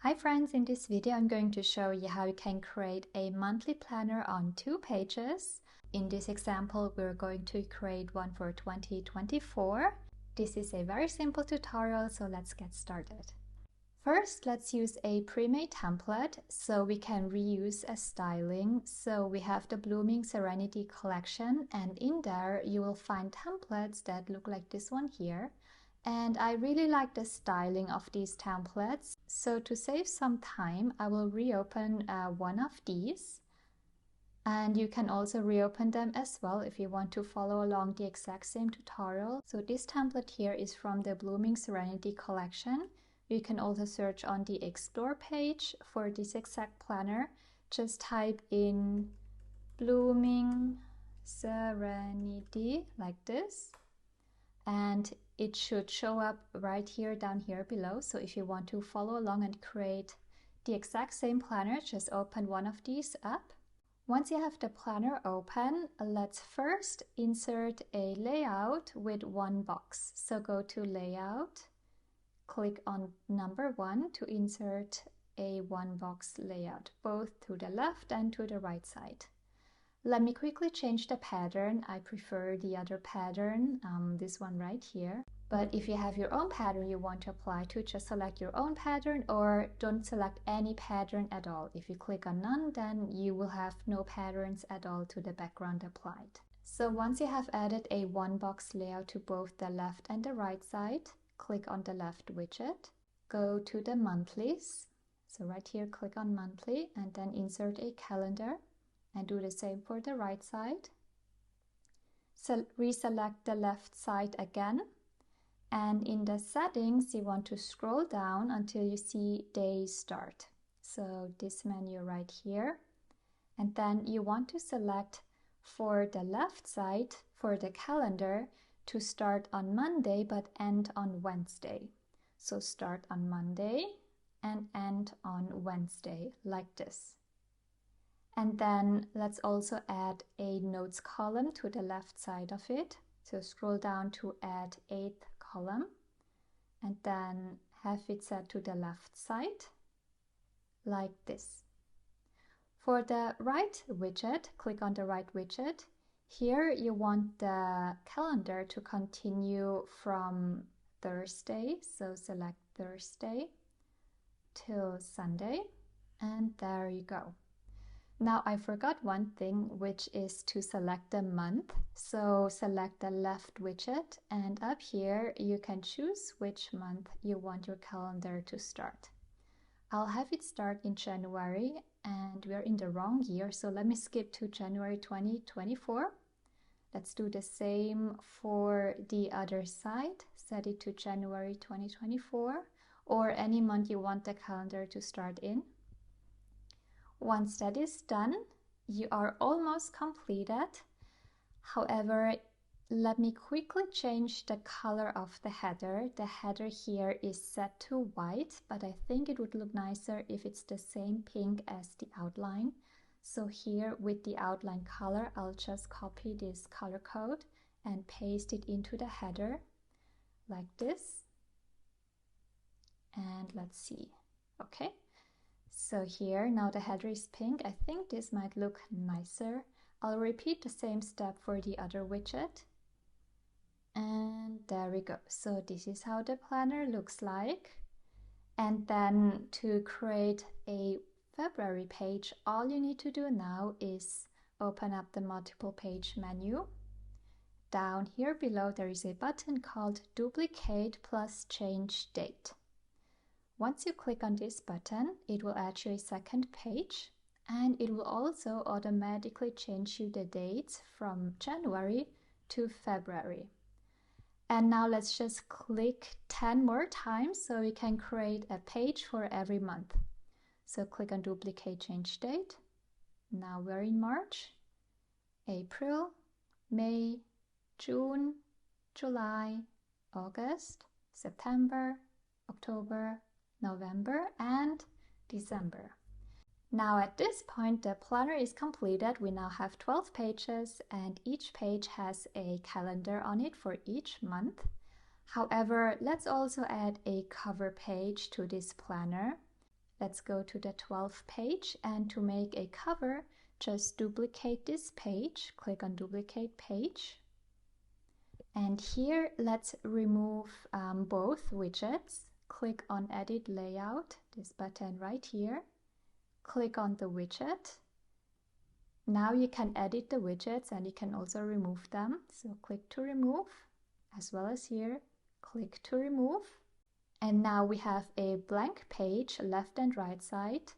Hi friends, in this video I'm going to show you how you can create a monthly planner on 2 pages. In this example we're going to create one for 2024. This is a very simple tutorial, so let's get started. First, let's use a pre-made template so we can reuse as styling. So we have the Blooming Serenity collection, and in there you will find templates that look like this one here. And I really like the styling of these templates. So to save some time, I will reopen one of these. And you can also reopen them as well if you want to follow along the exact same tutorial. So this template here is from the Blooming Serenity collection. You can also search on the Explore page for this exact planner. Just type in Blooming Serenity like this. And it should show up right here, down here below. So if you want to follow along and create the exact same planner, just open one of these up. Once you have the planner open, let's first insert a layout with one box. So go to Layout, click on number 1 to insert a one box layout, both to the left and to the right side. Let me quickly change the pattern. I prefer the other pattern, this one right here. But if you have your own pattern you want to apply to, just select your own pattern or don't select any pattern at all. If you click on none, then you will have no patterns at all to the background applied. So once you have added a one box layout to both the left and the right side, click on the left widget, go to the monthlies. So right here, click on monthly and then insert a calendar. And do the same for the right side. So reselect the left side again. And in the settings, you want to scroll down until you see day start. So this menu right here. And then you want to select for the left side, for the calendar, to start on Monday but end on Wednesday. So start on Monday and end on Wednesday, like this. And then let's also add a notes column to the left side of it. So scroll down to add 8th column and then have it set to the left side like this. For the right widget, click on the right widget. Here you want the calendar to continue from Thursday. So select Thursday till Sunday, and there you go. Now I forgot one thing, which is to select the month. So select the left widget and up here you can choose which month you want your calendar to start. I'll have it start in January and we're in the wrong year, so let me skip to January 2024. Let's do the same for the other side. Set it to January 2024 or any month you want the calendar to start in. Once that is done, you are almost completed. However, let me quickly change the color of the header. The header here is set to white, but I think it would look nicer if it's the same pink as the outline. So here with the outline color, I'll just copy this color code and paste it into the header like this. And let's see. Okay. So here, now the header is pink. I think this might look nicer. I'll repeat the same step for the other widget. And there we go. So this is how the planner looks like. And then to create a February page, all you need to do now is open up the multiple page menu. Down here below there is a button called Duplicate plus Change Date. Once you click on this button, it will add you a second page and it will also automatically change you the dates from January to February. And now let's just click 10 more times so we can create a page for every month. So click on Duplicate Change Date. Now we're in March, April, May, June, July, August, September, October, November and December. Now at this point the planner is completed. We now have 12 pages and each page has a calendar on it for each month. However, let's also add a cover page to this planner. Let's go to the 12th page, and to make a cover, just duplicate this page, click on duplicate page. And here, let's remove both widgets. Click on Edit Layout, this button right here. Click on the widget. Now you can edit the widgets and you can also remove them. So click to remove, as well as here, click to remove. And now we have a blank page, left and right side.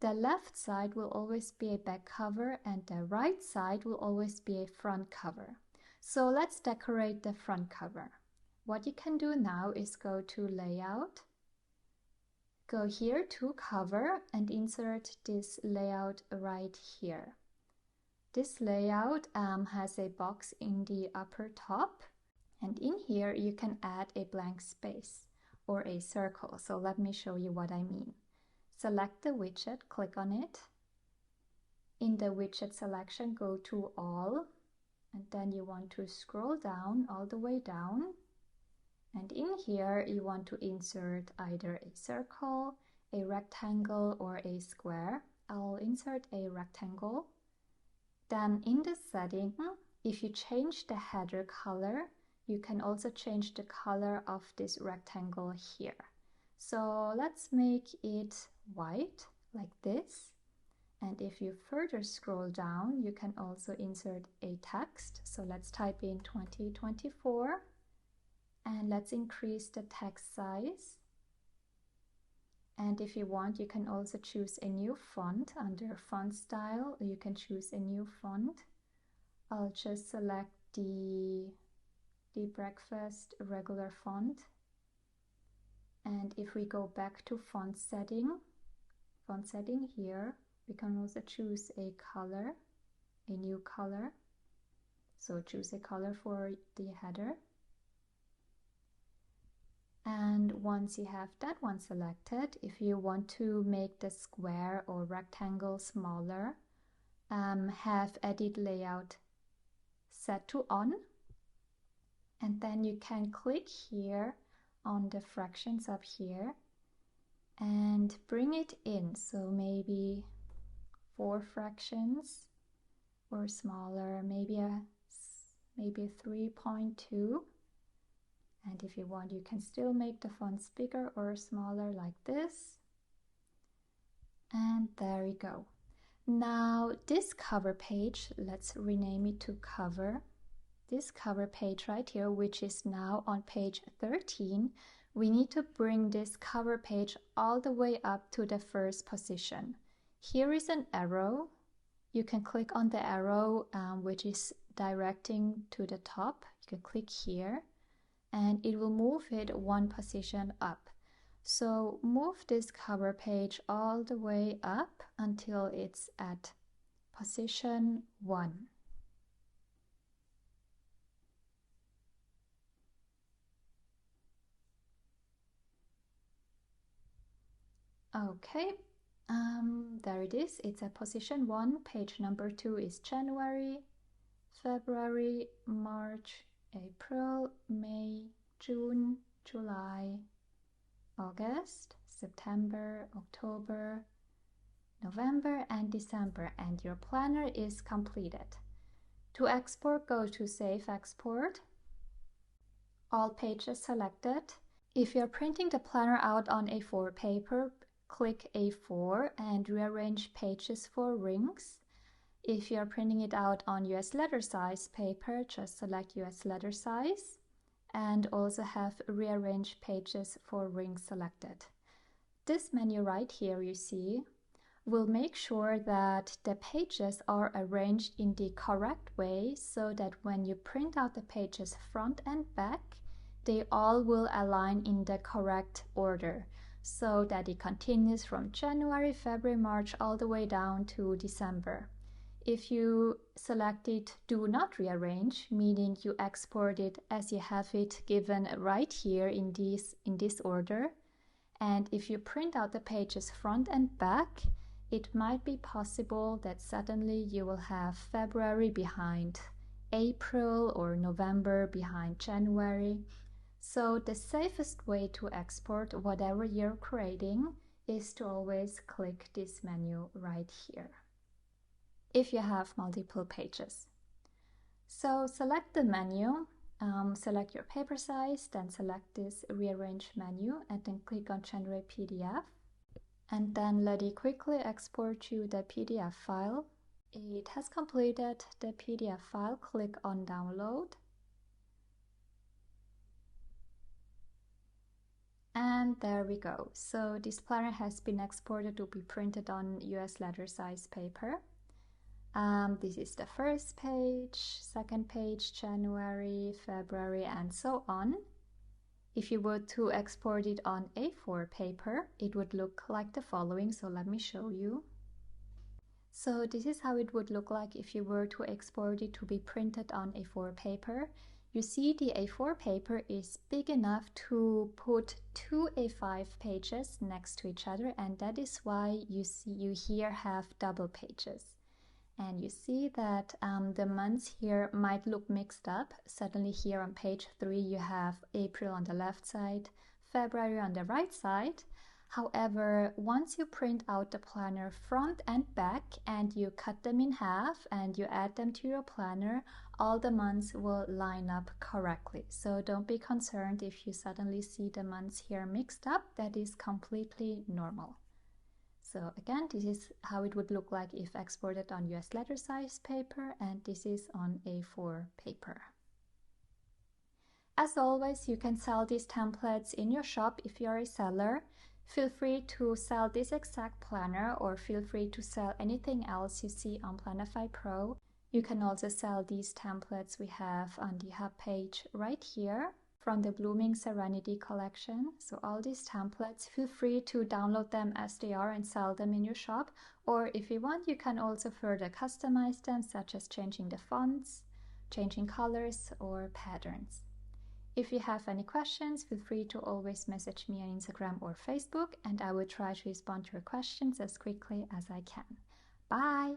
The left side will always be a back cover and the right side will always be a front cover. So let's decorate the front cover. What you can do now is go to Layout, go here to Cover and insert this layout right here. This layout has a box in the upper top, and in here you can add a blank space or a circle. So let me show you what I mean. Select the widget, click on it. In the widget selection, go to All, and then you want to scroll down all the way down. And in here you want to insert either a circle, a rectangle, or a square. I'll insert a rectangle. Then in the setting, if you change the header color, you can also change the color of this rectangle here. So let's make it white like this. And if you further scroll down, you can also insert a text. So let's type in 2024 and let's increase the text size. And if you want, you can also choose a new font. Under font style, you can choose a new font. I'll just select the breakfast regular font. And if we go back to font setting here, we can also choose a color, a new color. So choose a color for the header. And once you have that one selected, if you want to make the square or rectangle smaller, have Edit Layout set to On. And then you can click here on the fractions up here and bring it in. So maybe 4 fractions or smaller, maybe a 3.2. And if you want, you can still make the fonts bigger or smaller like this. And there we go. Now this cover page, let's rename it to Cover. This cover page right here, which is now on page 13, we need to bring this cover page all the way up to the first position. Here is an arrow. You can click on the arrow which is directing to the top. You can click here and it will move it 1 position up. So move this cover page all the way up until it's at position 1. Okay, there it is. It's at position 1. Page number 2 is January, February, March, April, May, June, July, August, September, October, November, and December, and your planner is completed. To export, go to Save Export. All pages selected. If you're printing the planner out on A4 paper, click A4 and rearrange pages for rings. If you're printing it out on US letter size paper, just select US letter size and also have rearrange pages for rings selected. This menu right here you see will make sure that the pages are arranged in the correct way so that when you print out the pages front and back, they all will align in the correct order, so that it continues from January, February, March, all the way down to December. If you select it Do Not Rearrange, meaning you export it as you have it given right here in this order, and if you print out the pages front and back, it might be possible that suddenly you will have February behind April or November behind January. So the safest way to export whatever you're creating is to always click this menu right here if you have multiple pages. So select the menu, select your paper size, then select this rearrange menu and then click on generate PDF, and then let it quickly export you the PDF file. It has completed the PDF file. Click on download. And there we go. So this planner has been exported to be printed on US letter size paper. This is the first page, second page, January, February, and so on. If you were to export it on A4 paper, it would look like the following. So let me show you. So this is how it would look like if you were to export it to be printed on A4 paper. You see the A4 paper is big enough to put two A5 pages next to each other, and that is why you here have double pages. And you see that the months here might look mixed up. Suddenly here on page 3 you have April on the left side, February on the right side. However, once you print out the planner front and back and you cut them in half and you add them to your planner, all the months will line up correctly. So don't be concerned if you suddenly see the months here mixed up. That is completely normal. So again, this is how it would look like if exported on US letter size paper, and this is on A4 paper. As always, you can sell these templates in your shop if you're a seller. Feel free to sell this exact planner, or feel free to sell anything else you see on Planify Pro. You can also sell these templates we have on the hub page right here from the Blooming Serenity collection. So all these templates, feel free to download them as they are and sell them in your shop. Or if you want, you can also further customize them, such as changing the fonts, changing colors or patterns. If you have any questions, feel free to always message me on Instagram or Facebook, and I will try to respond to your questions as quickly as I can. Bye!